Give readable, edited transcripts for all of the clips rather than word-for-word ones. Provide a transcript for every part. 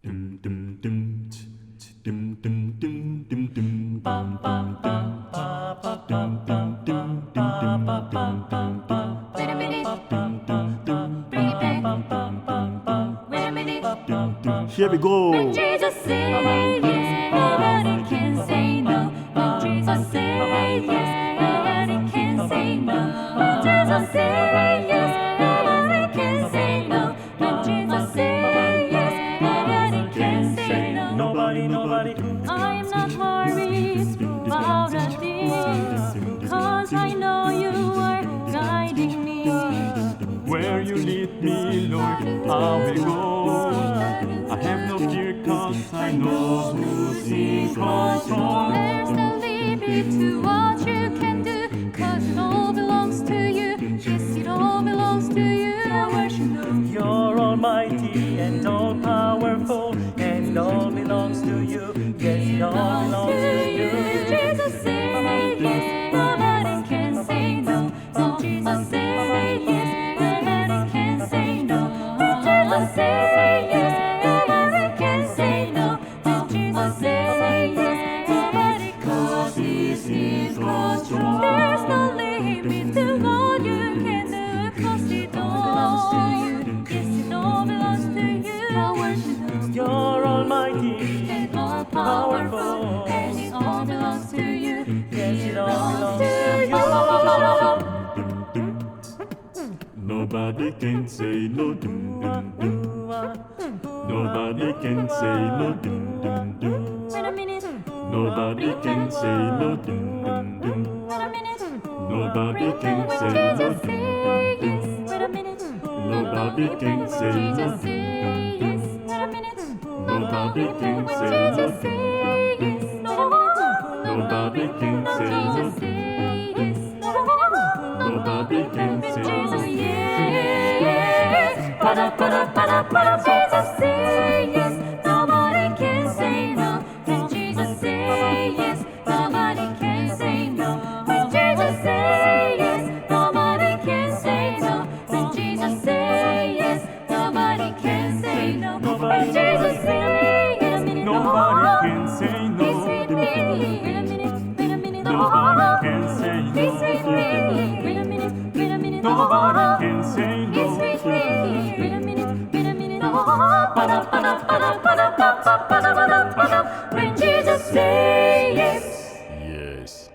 Here we go. When Jesus says yes, nobody can say no. When Jesus says yes, nobody can say no. When Jesus says yes, nobody can say no. When Jesus says yes, nobody can say no. Nobody. I am not worried about a thing, 'cause I know you are guiding me. Where you lead me, Lord, I will go. I have no fear, 'cause I know who's in control. There's no limit to what you can do, 'cause it all belongs to you. Yes, it all belongs to you. I worship you. You're almighty and all powerful, and all belongs to you. Yes, it all belongs to you. Jesus said yes, nobody can say no. When Jesus said yes, nobody can say no. When Jesus said yes, nobody can say no. When Jesus said yes, nobody cause He's in control. There's no limit to what you can do, 'cause it all belongs to you. Yes, it all belongs to you. I worship you. You're almighty And all powerful, and it all belongs to you. Yes, it all belongs to you. Nobody can say no. Nobody can say no. Wait a minute, Nobody can say no. wait a minute. Nobody can When say Jesus no. says yes, wait a minute. Nobody can When say Jesus no. says yes, wait a minute. Nobody can When say Jesus no. says yes, wait a minute. Nobody can When say no. Jesus says yes, wait a minute. Nobody can When say Jesus no. yes, Jesus say yes, nobody can say no. When Jesus say yes, nobody can say no. When Jesus say yes, nobody can say no. When Jesus say yes, nobody can say no. When Jesus say yes, Nobody can say no. He's with me. Wait a minute, Nobody can say He's with no. me. Wait a minute, Nobody can say He's no. with me. Wait a minute. When Jesus say yes. Yes.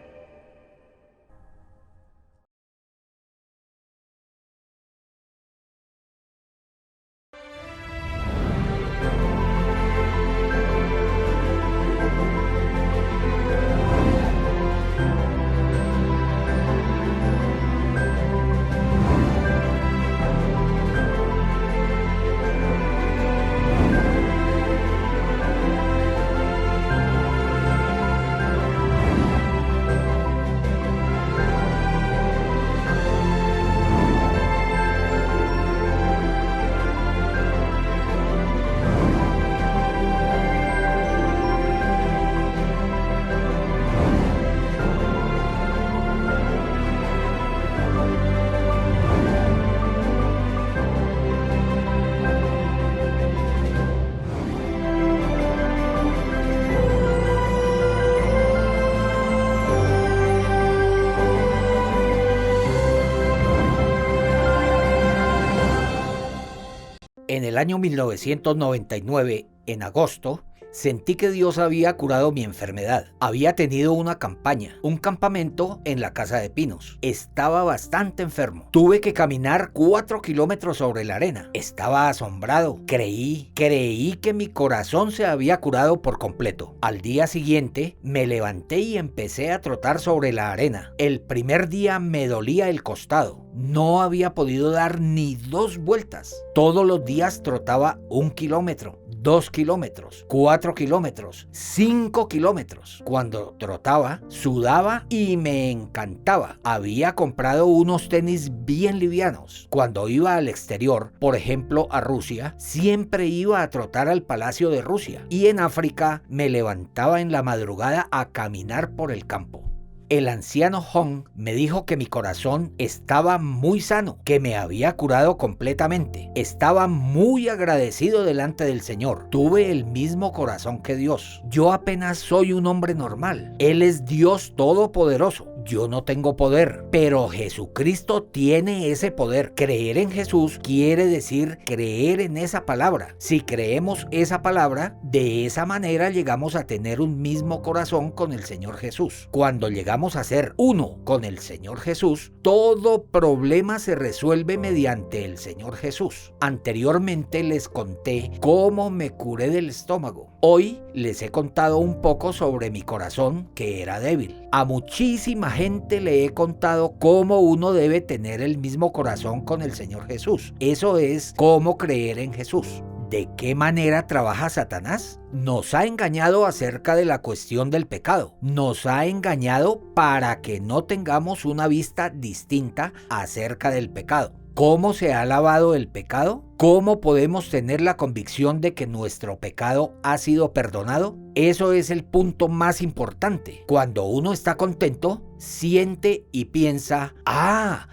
En el año 1999, en agosto, sentí que Dios había curado mi enfermedad. Había tenido una campaña, un campamento en la Casa de Pinos. Estaba bastante enfermo. Tuve que caminar 4 kilómetros sobre la arena. Estaba asombrado. Creí que mi corazón se había curado por completo. Al día siguiente, me levanté y empecé a trotar sobre la arena. El primer día me dolía el costado. No había podido dar ni 2 vueltas. Todos los días trotaba 1 kilómetro, 2 kilómetros, 4 kilómetros, 5 kilómetros. Cuando trotaba, sudaba y me encantaba. Había comprado unos tenis bien livianos. Cuando iba al exterior, por ejemplo a Rusia, siempre iba a trotar al Palacio de Rusia. Y en África me levantaba en la madrugada a caminar por el campo. El anciano Hong me dijo que mi corazón estaba muy sano, que me había curado completamente. Estaba muy agradecido delante del Señor. Tuve el mismo corazón que Dios. Yo apenas soy un hombre normal. Él es Dios todopoderoso. Yo no tengo poder, pero Jesucristo tiene ese poder. Creer en Jesús quiere decir creer en esa palabra. Si creemos esa palabra, de esa manera llegamos a tener un mismo corazón con el Señor Jesús. Cuando llegamos a ser uno con el Señor Jesús, todo problema se resuelve mediante el Señor Jesús. Anteriormente les conté cómo me curé del estómago. Hoy les he contado un poco sobre mi corazón que era débil. A muchísima gente le he contado cómo uno debe tener el mismo corazón con el Señor Jesús. Eso es cómo creer en Jesús. ¿De qué manera trabaja Satanás? Nos ha engañado acerca de la cuestión del pecado. Nos ha engañado para que no tengamos una vista distinta acerca del pecado. ¿Cómo se ha lavado el pecado? ¿Cómo podemos tener la convicción de que nuestro pecado ha sido perdonado? Eso es el punto más importante. Cuando uno está contento, siente y piensa,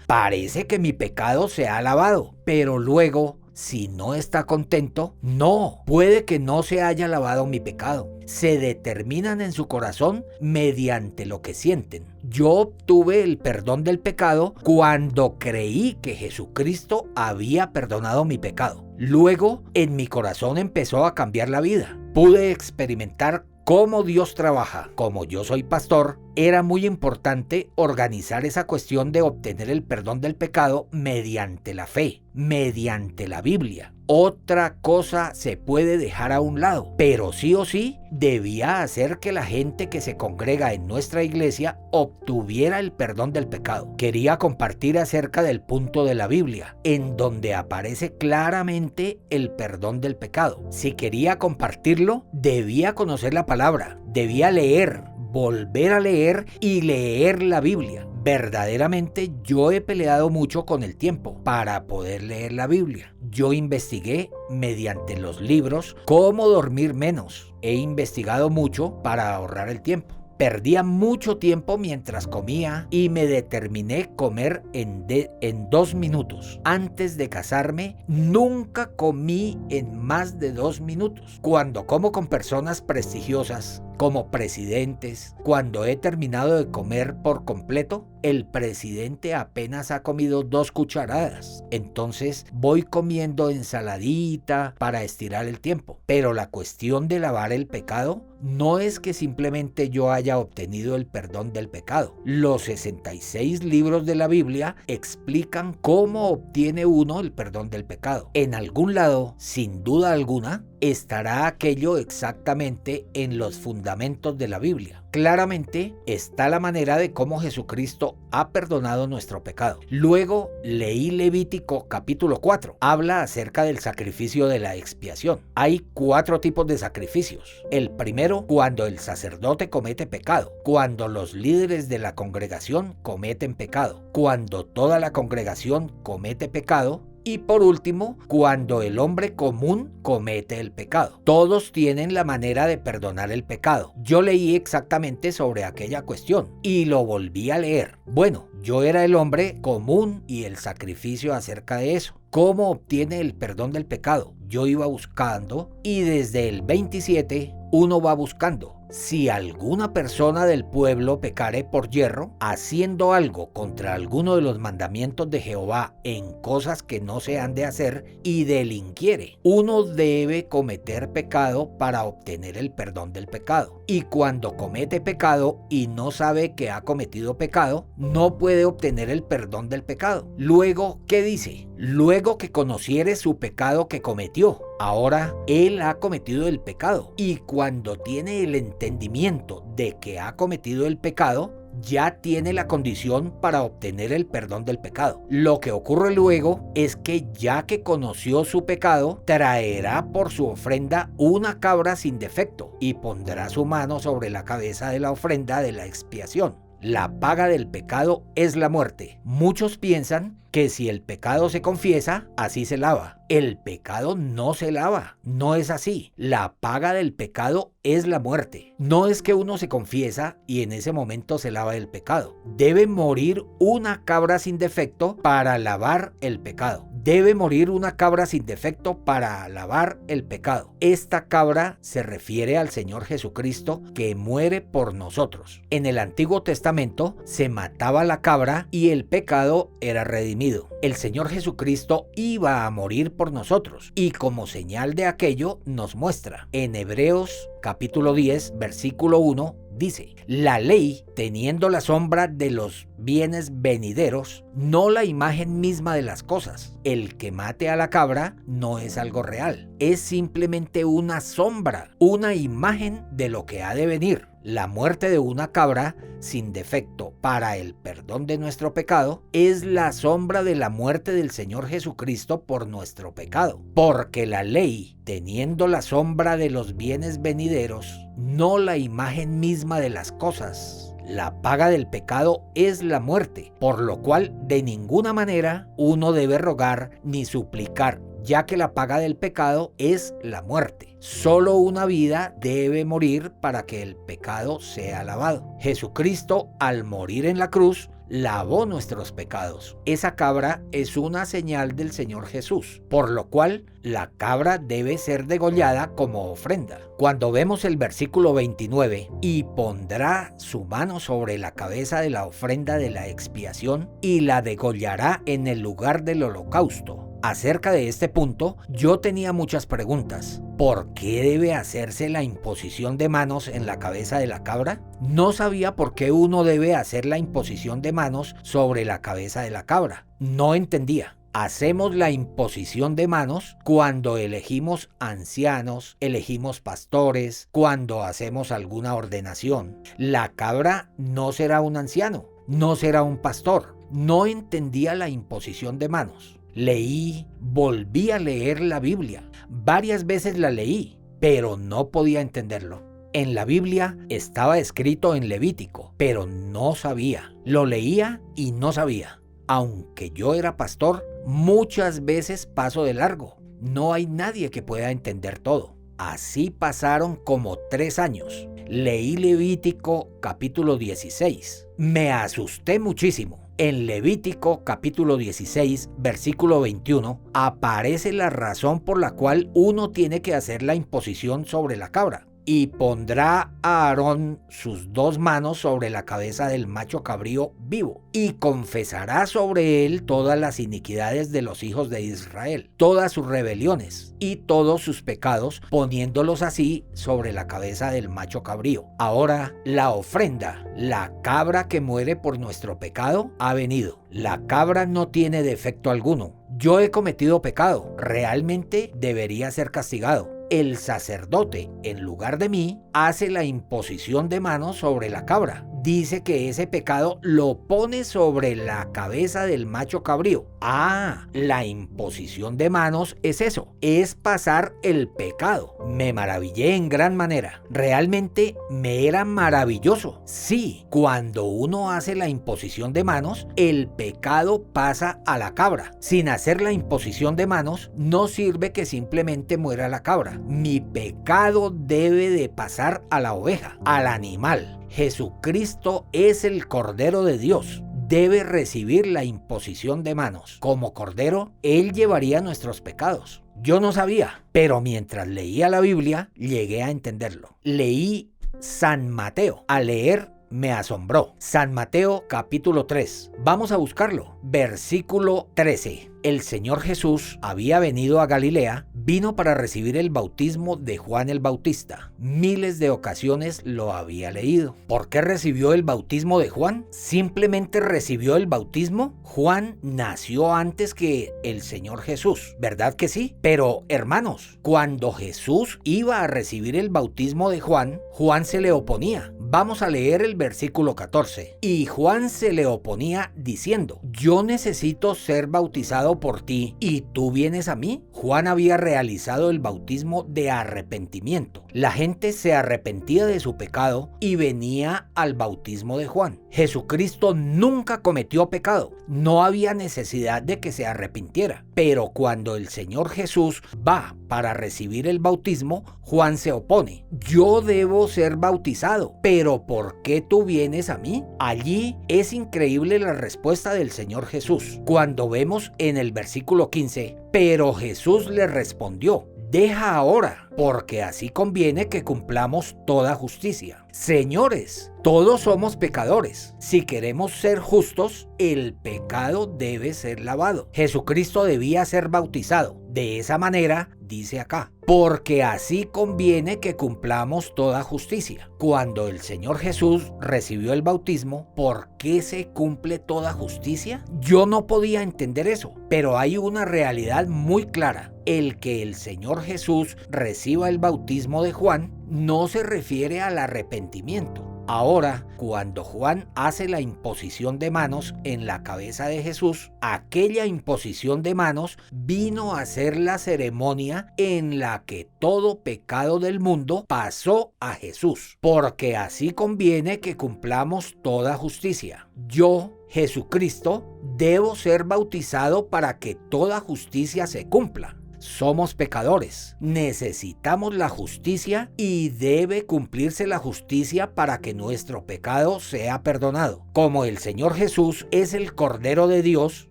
parece que mi pecado se ha lavado. Pero luego, si no está contento, no, puede que no se haya lavado mi pecado. Se determinan en su corazón mediante lo que sienten. Yo obtuve el perdón del pecado cuando creí que Jesucristo había perdonado mi pecado. Luego, en mi corazón empezó a cambiar la vida. Pude experimentar cómo Dios trabaja. Como yo soy pastor, era muy importante organizar esa cuestión de obtener el perdón del pecado mediante la fe, mediante la Biblia. Otra cosa se puede dejar a un lado, pero sí o sí debía hacer que la gente que se congrega en nuestra iglesia obtuviera el perdón del pecado. Quería compartir acerca del punto de la Biblia, en donde aparece claramente el perdón del pecado. Si quería compartirlo, debía conocer la palabra, debía leer, volver a leer y leer la Biblia. Verdaderamente yo he peleado mucho con el tiempo para poder leer la Biblia. Yo investigué mediante los libros cómo dormir menos. He investigado mucho para ahorrar el tiempo. Perdía mucho tiempo mientras comía y me determiné comer en 2 minutos. Antes de casarme, nunca comí en más de 2 minutos. Cuando como con personas prestigiosas, como presidentes, cuando he terminado de comer por completo, el presidente apenas ha comido 2 cucharadas. Entonces voy comiendo ensaladita para estirar el tiempo. Pero la cuestión de lavar el pecado no es que simplemente yo haya obtenido el perdón del pecado. Los 66 libros de la Biblia explican cómo obtiene uno el perdón del pecado. En algún lado, sin duda alguna, estará aquello exactamente en los fundamentos de la Biblia. Claramente está la manera de cómo Jesucristo ha perdonado nuestro pecado. Luego leí Levítico capítulo 4. Habla acerca del sacrificio de la expiación. Hay 4 tipos de sacrificios. El primero, cuando el sacerdote comete pecado. Cuando los líderes de la congregación cometen pecado. Cuando toda la congregación comete pecado. Y por último, cuando el hombre común comete el pecado. Todos tienen la manera de perdonar el pecado. Yo leí exactamente sobre aquella cuestión y lo volví a leer. Bueno, yo era el hombre común y el sacrificio acerca de eso. ¿Cómo obtiene el perdón del pecado? Yo iba buscando y desde el 27 uno va buscando. Si alguna persona del pueblo pecare por yerro, haciendo algo contra alguno de los mandamientos de Jehová en cosas que no se han de hacer y delinquiere, uno debe cometer pecado para obtener el perdón del pecado. Y cuando comete pecado y no sabe que ha cometido pecado, no puede obtener el perdón del pecado. Luego, ¿qué dice? Luego que conociere su pecado que cometió. Ahora él ha cometido el pecado y cuando tiene el entendimiento de que ha cometido el pecado, ya tiene la condición para obtener el perdón del pecado. Lo que ocurre luego es que ya que conoció su pecado, traerá por su ofrenda una cabra sin defecto y pondrá su mano sobre la cabeza de la ofrenda de la expiación. La paga del pecado es la muerte. Muchos piensan que si el pecado se confiesa, así se lava. El pecado no se lava, no es así. La paga del pecado es la muerte. No es que uno se confiesa y en ese momento se lava el pecado. Debe morir una cabra sin defecto para lavar el pecado. Debe morir una cabra sin defecto para lavar el pecado. Esta cabra se refiere al Señor Jesucristo que muere por nosotros. En el Antiguo Testamento se mataba la cabra y el pecado era redimido. El Señor Jesucristo iba a morir por nosotros y como señal de aquello nos muestra. En Hebreos capítulo 10, versículo 1, dice: la ley, teniendo la sombra de los bienes venideros, no la imagen misma de las cosas. El que mate a la cabra no es algo real, es simplemente una sombra, una imagen de lo que ha de venir. La muerte de una cabra sin defecto para el perdón de nuestro pecado es la sombra de la muerte del Señor Jesucristo por nuestro pecado. Porque la ley, teniendo la sombra de los bienes venideros, no la imagen misma de las cosas. La paga del pecado es la muerte, por lo cual de ninguna manera uno debe rogar ni suplicar, ya que la paga del pecado es la muerte. Solo una vida debe morir para que el pecado sea lavado. Jesucristo, al morir en la cruz, lavó nuestros pecados. Esa cabra es una señal del Señor Jesús, por lo cual la cabra debe ser degollada como ofrenda. Cuando vemos el versículo 29, y pondrá su mano sobre la cabeza de la ofrenda de la expiación y la degollará en el lugar del holocausto. Acerca de este punto, yo tenía muchas preguntas. ¿Por qué debe hacerse la imposición de manos en la cabeza de la cabra? No sabía por qué uno debe hacer la imposición de manos sobre la cabeza de la cabra. No entendía. Hacemos la imposición de manos cuando elegimos ancianos, elegimos pastores, cuando hacemos alguna ordenación. La cabra no será un anciano, no será un pastor. No entendía la imposición de manos. Leí, volví a leer la Biblia. Varias veces la leí, pero no podía entenderlo. En la Biblia estaba escrito en Levítico, pero no sabía. Lo leía y no sabía. Aunque yo era pastor, muchas veces paso de largo. No hay nadie que pueda entender todo. Así pasaron como 3 años. Leí Levítico capítulo 16. Me asusté muchísimo. En Levítico capítulo 16, versículo 21, aparece la razón por la cual uno tiene que hacer la imposición sobre la cabra. Y pondrá a Aarón sus 2 manos sobre la cabeza del macho cabrío vivo, y confesará sobre él todas las iniquidades de los hijos de Israel, todas sus rebeliones y todos sus pecados, poniéndolos así sobre la cabeza del macho cabrío. Ahora, la ofrenda, la cabra que muere por nuestro pecado, ha venido. La cabra no tiene defecto alguno. Yo he cometido pecado, realmente debería ser castigado. El sacerdote, en lugar de mí, hace la imposición de manos sobre la cabra. Dice que ese pecado lo pone sobre la cabeza del macho cabrío. Ah, la imposición de manos es eso, es pasar el pecado. Me maravillé en gran manera. Realmente me era maravilloso. Sí, cuando uno hace la imposición de manos, el pecado pasa a la cabra. Sin hacer la imposición de manos, no sirve que simplemente muera la cabra. Mi pecado debe de pasar a la oveja, al animal. Jesucristo es el Cordero de Dios. Debe recibir la imposición de manos. Como Cordero, Él llevaría nuestros pecados. Yo no sabía, pero mientras leía la Biblia, llegué a entenderlo. Leí San Mateo. Al leer, me asombró. San Mateo capítulo 3. Vamos a buscarlo. Versículo 13. El Señor Jesús había venido a Galilea, vino para recibir el bautismo de Juan el Bautista. Miles de ocasiones lo había leído. ¿Por qué recibió el bautismo de Juan? ¿Simplemente recibió el bautismo? Juan nació antes que el Señor Jesús, ¿verdad que sí? Pero, hermanos, cuando Jesús iba a recibir el bautismo de Juan, Juan se le oponía. Vamos a leer el versículo 14. Y Juan se le oponía diciendo: yo necesito ser bautizado bautizado por ti y tú vienes a mí? Juan había realizado el bautismo de arrepentimiento. La gente se arrepentía de su pecado y venía al bautismo de Juan. Jesucristo nunca cometió pecado. No había necesidad de que se arrepintiera. Pero cuando el Señor Jesús va para recibir el bautismo, Juan se opone. Yo debo ser bautizado, pero ¿por qué tú vienes a mí? Allí es increíble la respuesta del Señor Jesús. Cuando vemos en el versículo 15, pero Jesús le respondió: deja ahora, porque así conviene que cumplamos toda justicia. Señores, todos somos pecadores. Si queremos ser justos, el pecado debe ser lavado. Jesucristo debía ser bautizado. De esa manera, dice acá, porque así conviene que cumplamos toda justicia. Cuando el Señor Jesús recibió el bautismo, ¿por qué se cumple toda justicia? Yo no podía entender eso, pero hay una realidad muy clara. El que el Señor Jesús reciba el bautismo de Juan no se refiere al arrepentimiento. Ahora, cuando Juan hace la imposición de manos en la cabeza de Jesús, aquella imposición de manos vino a ser la ceremonia en la que todo pecado del mundo pasó a Jesús, porque así conviene que cumplamos toda justicia. Yo, Jesucristo, debo ser bautizado para que toda justicia se cumpla. Somos pecadores, necesitamos la justicia y debe cumplirse la justicia para que nuestro pecado sea perdonado. Como el Señor Jesús es el Cordero de Dios,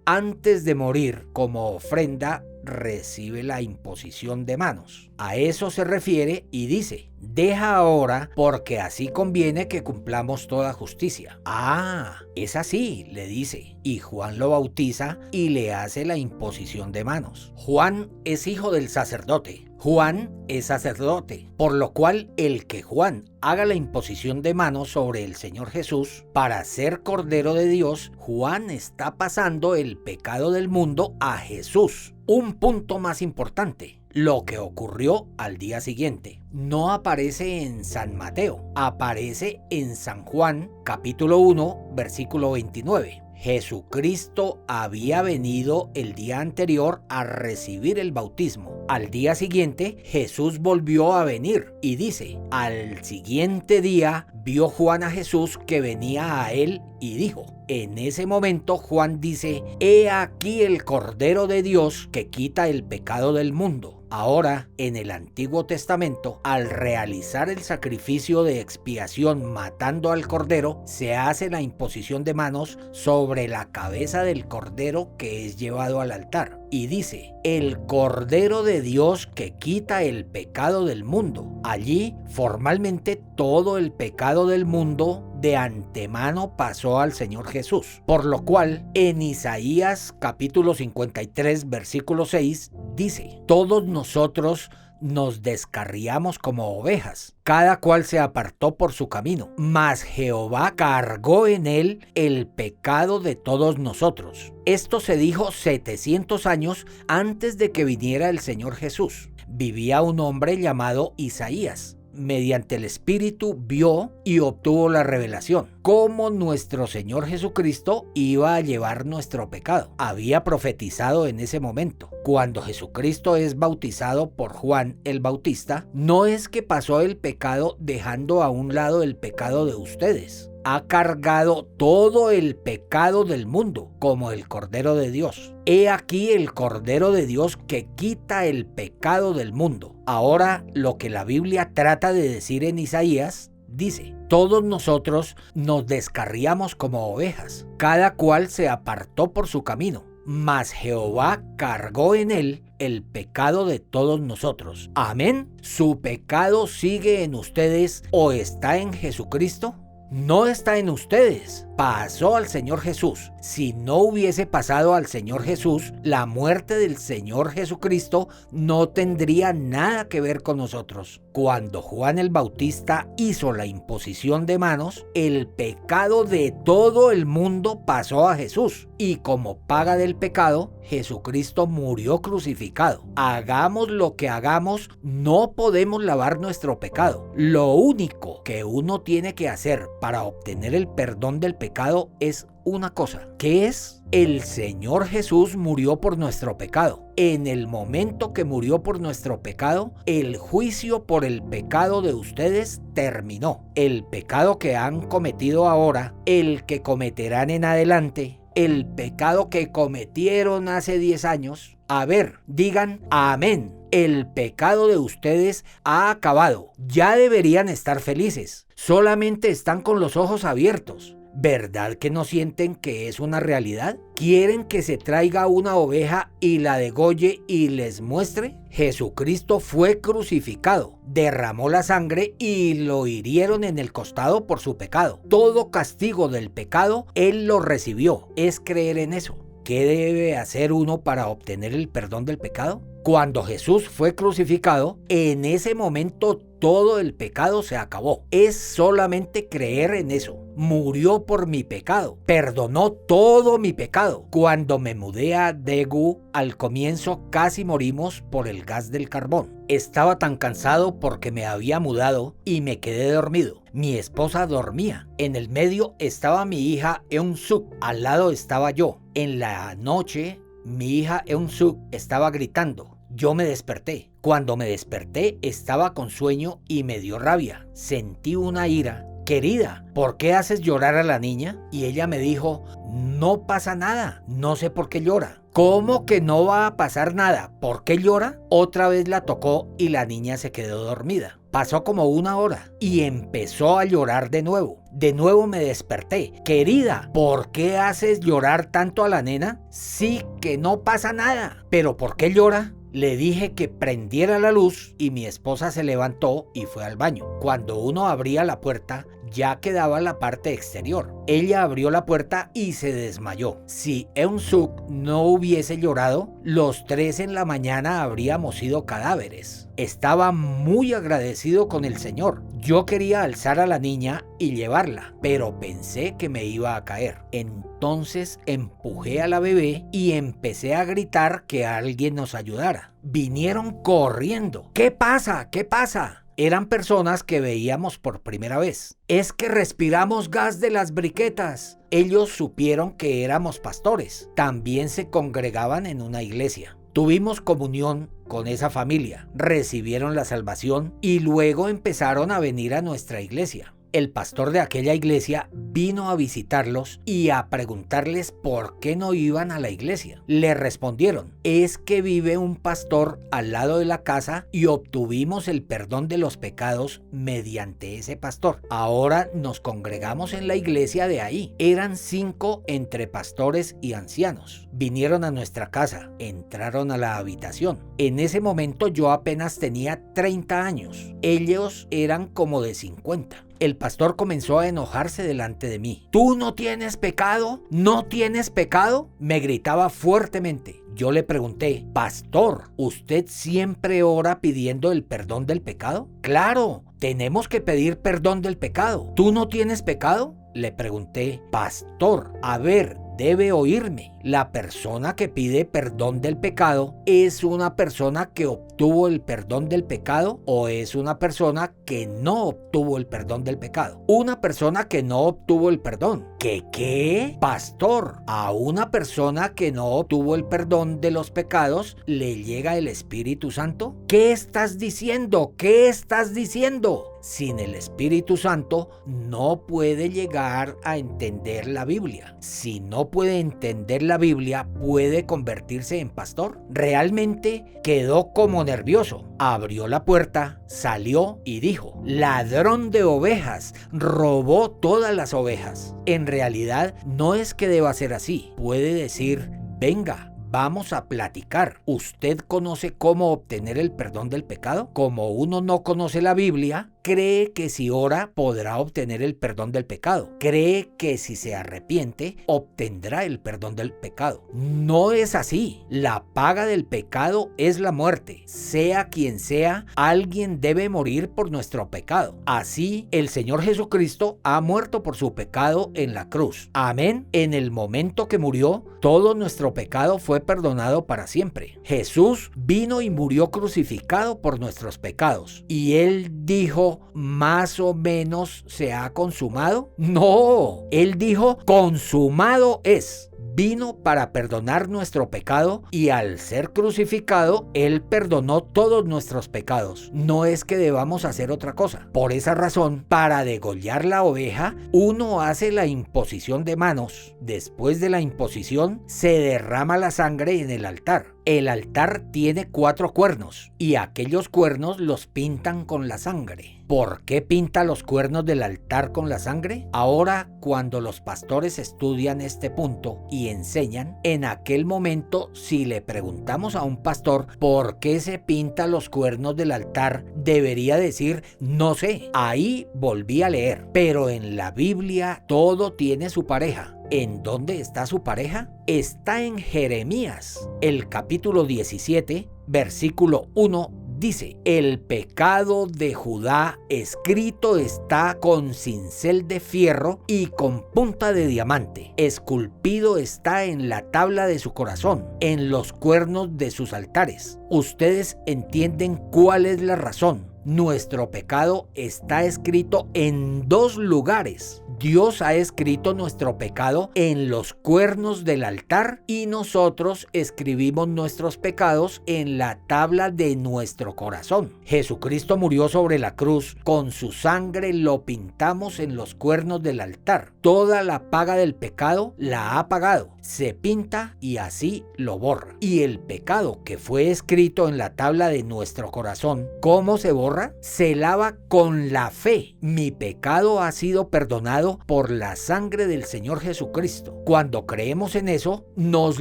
antes de morir como ofrenda, recibe la imposición de manos. A eso se refiere y dice: deja ahora, porque así conviene que cumplamos toda justicia. Ah, es así, le dice. Y Juan lo bautiza y le hace la imposición de manos. Juan es hijo del sacerdote. Juan es sacerdote, por lo cual el que Juan haga la imposición de manos sobre el Señor Jesús para ser Cordero de Dios, Juan está pasando el pecado del mundo a Jesús. Un punto más importante: lo que ocurrió al día siguiente no aparece en San Mateo, aparece en San Juan, capítulo 1, versículo 29. Jesucristo había venido el día anterior a recibir el bautismo. Al día siguiente, Jesús volvió a venir y dice: al siguiente día vio Juan a Jesús que venía a él y dijo. En ese momento Juan dice: he aquí el Cordero de Dios que quita el pecado del mundo. Ahora, en el Antiguo Testamento, al realizar el sacrificio de expiación matando al cordero, se hace la imposición de manos sobre la cabeza del cordero que es llevado al altar. Y dice: el Cordero de Dios que quita el pecado del mundo. Allí, formalmente, todo el pecado del mundo de antemano pasó al Señor Jesús. Por lo cual, en Isaías capítulo 53, versículo 6, dice: todos nosotros nos descarriamos como ovejas, cada cual se apartó por su camino, mas Jehová cargó en él el pecado de todos nosotros. Esto se dijo 700 años antes de que viniera el Señor Jesús. Vivía un hombre llamado Isaías. Mediante el Espíritu vio y obtuvo la revelación cómo nuestro Señor Jesucristo iba a llevar nuestro pecado. Había profetizado en ese momento. Cuando Jesucristo es bautizado por Juan el Bautista, no es que pasó el pecado dejando a un lado el pecado de ustedes. Ha cargado todo el pecado del mundo como el Cordero de Dios. He aquí el Cordero de Dios que quita el pecado del mundo. Ahora, lo que la Biblia trata de decir en Isaías, dice: todos nosotros nos descarriamos como ovejas, cada cual se apartó por su camino, mas Jehová cargó en él el pecado de todos nosotros. Amén. ¿Su pecado sigue en ustedes o está en Jesucristo? No está en ustedes, pasó al Señor Jesús. Si no hubiese pasado al Señor Jesús, la muerte del Señor Jesucristo no tendría nada que ver con nosotros. Cuando Juan el Bautista hizo la imposición de manos, el pecado de todo el mundo pasó a Jesús. Y como paga del pecado, Jesucristo murió crucificado. Hagamos lo que hagamos, no podemos lavar nuestro pecado. Lo único que uno tiene que hacer para obtener el perdón del pecado es una cosa, que es: el Señor Jesús murió por nuestro pecado. En el momento que murió por nuestro pecado, el juicio por el pecado de ustedes terminó. El pecado que han cometido ahora, el que cometerán en adelante, el pecado que cometieron hace 10 años, a ver, digan amén. El pecado de ustedes ha acabado. Ya deberían estar felices. Solamente están con los ojos abiertos. ¿Verdad que no sienten que es una realidad? ¿Quieren que se traiga una oveja y la degolle y les muestre? Jesucristo fue crucificado, derramó la sangre y lo hirieron en el costado por su pecado. Todo castigo del pecado Él lo recibió. Es creer en eso. ¿Qué debe hacer uno para obtener el perdón del pecado? Cuando Jesús fue crucificado, en ese momento todo el pecado se acabó. Es solamente creer en eso. Murió por mi pecado, perdonó todo mi pecado. Cuando me mudé a Daegu, al comienzo casi morimos por el gas del carbón. Estaba tan cansado porque me había mudado y me quedé dormido. Mi esposa dormía. En el medio estaba mi hija Eun-suk. Al lado estaba yo. En la noche, mi hija Eun-suk estaba gritando. Yo me desperté. Cuando me desperté estaba con sueño y me dio rabia. Sentí una ira. Querida, ¿por qué haces llorar a la niña? Y ella me dijo, no pasa nada, no sé por qué llora. ¿Cómo que no va a pasar nada? ¿Por qué llora? Otra vez la tocó y la niña se quedó dormida. Pasó como 1 hora y empezó a llorar de nuevo. De nuevo me desperté. Querida, ¿por qué haces llorar tanto a la nena? Sí que no pasa nada. ¿Pero por qué llora? Le dije que prendiera la luz y mi esposa se levantó y fue al baño. Cuando uno abría la puerta, ya quedaba la parte exterior. Ella abrió la puerta y se desmayó. Si Eun-suk no hubiese llorado, los 3 en la mañana habríamos sido cadáveres. Estaba muy agradecido con el Señor. Yo quería alzar a la niña y llevarla, pero pensé que me iba a caer. Entonces empujé a la bebé y empecé a gritar que alguien nos ayudara. Vinieron corriendo. ¿Qué pasa? ¿Qué pasa? Eran personas que veíamos por primera vez. Es que respiramos gas de las briquetas. Ellos supieron que éramos pastores. También se congregaban en una iglesia. Tuvimos comunión con esa familia, recibieron la salvación y luego empezaron a venir a nuestra iglesia. El pastor de aquella iglesia vino a visitarlos y a preguntarles por qué no iban a la iglesia. Le respondieron, es que vive un pastor al lado de la casa y obtuvimos el perdón de los pecados mediante ese pastor. Ahora nos congregamos en la iglesia de ahí. Eran 5 entre pastores y ancianos. Vinieron a nuestra casa, entraron a la habitación. En ese momento yo apenas tenía 30 años. Ellos eran como de 50. El pastor comenzó a enojarse delante de mí. ¿Tú no tienes pecado? ¿No tienes pecado? Me gritaba fuertemente. Yo le pregunté, pastor, ¿usted siempre ora pidiendo el perdón del pecado? Claro, tenemos que pedir perdón del pecado. ¿Tú no tienes pecado? Le pregunté, pastor, a ver, debe oírme. La persona que pide perdón del pecado es una persona que obtuvo el perdón del pecado o es una persona que no obtuvo el perdón del pecado. Una persona que no obtuvo el perdón. ¿Qué? Pastor, a una persona que no obtuvo el perdón de los pecados le llega el Espíritu Santo. ¿Qué estás diciendo? ¿Qué estás diciendo? Sin el Espíritu Santo no puede llegar a entender la Biblia. Si no puede entender la Biblia, ¿puede convertirse en pastor? Realmente quedó como nervioso. Abrió la puerta, salió y dijo, ladrón de ovejas, robó todas las ovejas. En realidad no es que deba ser así. Puede decir, venga, vamos a platicar. ¿Usted conoce cómo obtener el perdón del pecado? Como uno no conoce la Biblia, cree que si ora podrá obtener el perdón del pecado. Cree que si se arrepiente obtendrá el perdón del pecado. No es así. La paga del pecado es la muerte. Sea quien sea, alguien debe morir por nuestro pecado. Así, el Señor Jesucristo ha muerto por su pecado en la cruz. Amén. En el momento que murió, todo nuestro pecado fue perdonado para siempre. Jesús vino y murió crucificado por nuestros pecados. Y Él dijo, dijo, más o menos se ha consumado? No, Él dijo, consumado es. Vino para perdonar nuestro pecado y al ser crucificado, Él perdonó todos nuestros pecados. No es que debamos hacer otra cosa. Por esa razón, para degollar la oveja, uno hace la imposición de manos. Después de la imposición, se derrama la sangre en el altar. El altar tiene 4 cuernos y aquellos cuernos los pintan con la sangre. ¿Por qué pinta los cuernos del altar con la sangre? Ahora, cuando los pastores estudian este punto y enseñan, en aquel momento, si le preguntamos a un pastor por qué se pinta los cuernos del altar, debería decir, no sé, ahí volví a leer. Pero en la Biblia todo tiene su pareja. ¿En dónde está su pareja? Está en Jeremías, el capítulo 17, versículo 1. Dice, el pecado de Judá escrito está con cincel de fierro y con punta de diamante. Esculpido está en la tabla de su corazón, en los cuernos de sus altares. Ustedes entienden cuál es la razón. Nuestro pecado está escrito en 2 lugares. Dios ha escrito nuestro pecado en los cuernos del altar y nosotros escribimos nuestros pecados en la tabla de nuestro corazón. Jesucristo murió sobre la cruz, con su sangre lo pintamos en los cuernos del altar. Toda la paga del pecado la ha pagado. Se pinta y así lo borra. Y el pecado que fue escrito en la tabla de nuestro corazón, ¿cómo se borra? Se lava con la fe. Mi pecado ha sido perdonado por la sangre del Señor Jesucristo. Cuando creemos en eso, nos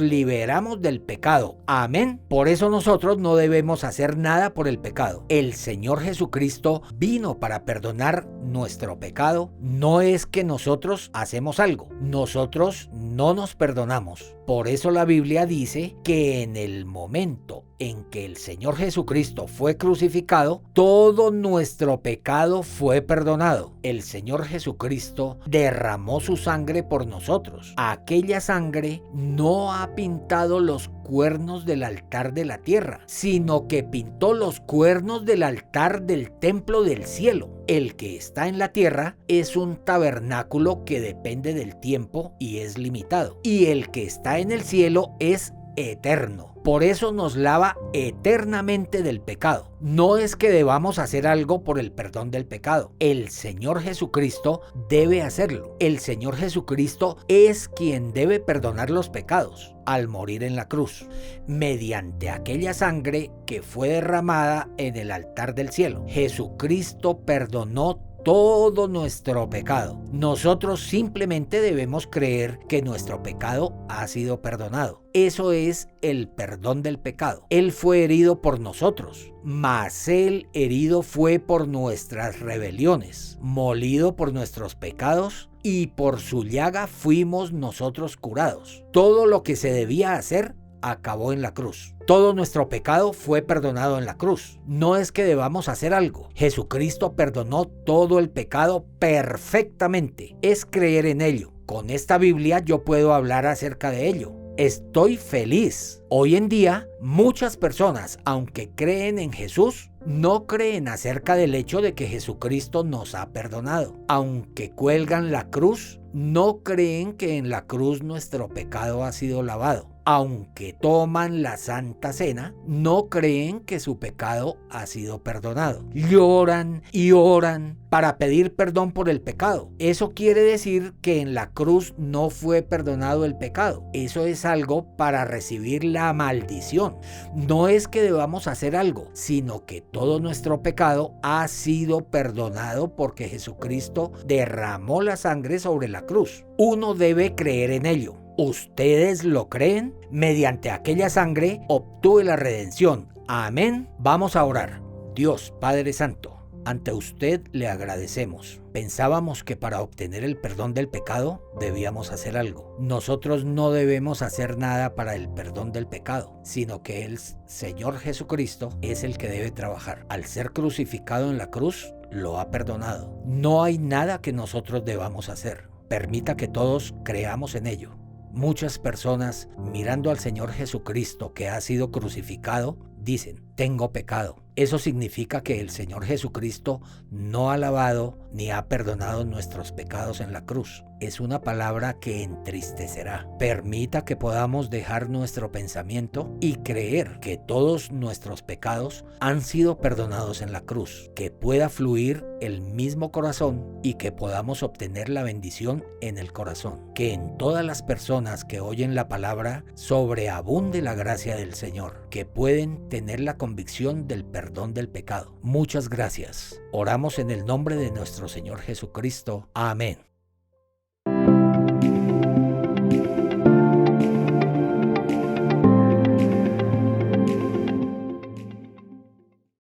liberamos del pecado. Amén. Por eso nosotros no debemos hacer nada por el pecado. El Señor Jesucristo vino para perdonar nuestro pecado. No es que nosotros hacemos algo. Nosotros no nos perdonamos. Por eso la Biblia dice que en el momento en que el Señor Jesucristo fue crucificado, todo nuestro pecado fue perdonado. El Señor Jesucristo derramó su sangre por nosotros. Aquella sangre no ha pintado los cuernos del altar de la tierra, sino que pintó los cuernos del altar del templo del cielo. El que está en la tierra es un tabernáculo que depende del tiempo y es limitado. Y el que está en el cielo es eterno. Por eso nos lava eternamente del pecado. No es que debamos hacer algo por el perdón del pecado. El Señor Jesucristo debe hacerlo. El Señor Jesucristo es quien debe perdonar los pecados al morir en la cruz, mediante aquella sangre que fue derramada en el altar del cielo. Jesucristo perdonó todo nuestro pecado. Nosotros simplemente debemos creer que nuestro pecado ha sido perdonado. Eso es el perdón del pecado. Él fue herido por nosotros, mas Él herido fue por nuestras rebeliones, molido por nuestros pecados, y por su llaga fuimos nosotros curados. Todo lo que se debía hacer acabó en la cruz. Todo nuestro pecado fue perdonado en la cruz. No es que debamos hacer algo. Jesucristo perdonó todo el pecado perfectamente. Es creer en ello. Con esta Biblia yo puedo hablar acerca de ello. Estoy feliz. Hoy en día, muchas personas, aunque creen en Jesús, no creen acerca del hecho de que Jesucristo nos ha perdonado. Aunque cuelgan la cruz, no creen que en la cruz nuestro pecado ha sido lavado. Aunque toman la Santa Cena, no creen que su pecado ha sido perdonado. Lloran y oran para pedir perdón por el pecado. Eso quiere decir que en la cruz no fue perdonado el pecado. Eso es algo para recibir la maldición. No es que debamos hacer algo, sino que todo nuestro pecado ha sido perdonado porque Jesucristo derramó la sangre sobre la cruz. Uno debe creer en ello. ¿Ustedes lo creen? Mediante aquella sangre obtuve la redención. Amén. Vamos a orar. Dios Padre Santo, ante usted le agradecemos. Pensábamos que para obtener el perdón del pecado debíamos hacer algo. Nosotros no debemos hacer nada para el perdón del pecado, sino que el Señor Jesucristo es el que debe trabajar. Al ser crucificado en la cruz, lo ha perdonado. No hay nada que nosotros debamos hacer. Permita que todos creamos en ello. Muchas personas, mirando al Señor Jesucristo que ha sido crucificado, dicen, tengo pecado, Eso significa que el Señor Jesucristo no ha lavado ni ha perdonado nuestros pecados en la cruz. Es una palabra que entristecerá. Permita que podamos dejar nuestro pensamiento y creer que todos nuestros pecados han sido perdonados en la cruz, que pueda fluir el mismo corazón y que podamos obtener la bendición en el corazón. Que en todas las personas que oyen la palabra sobreabunde la gracia del Señor, que pueden tener la convicción del perdón del pecado. Muchas gracias. Oramos en el nombre de nuestro Señor Jesucristo. Amén.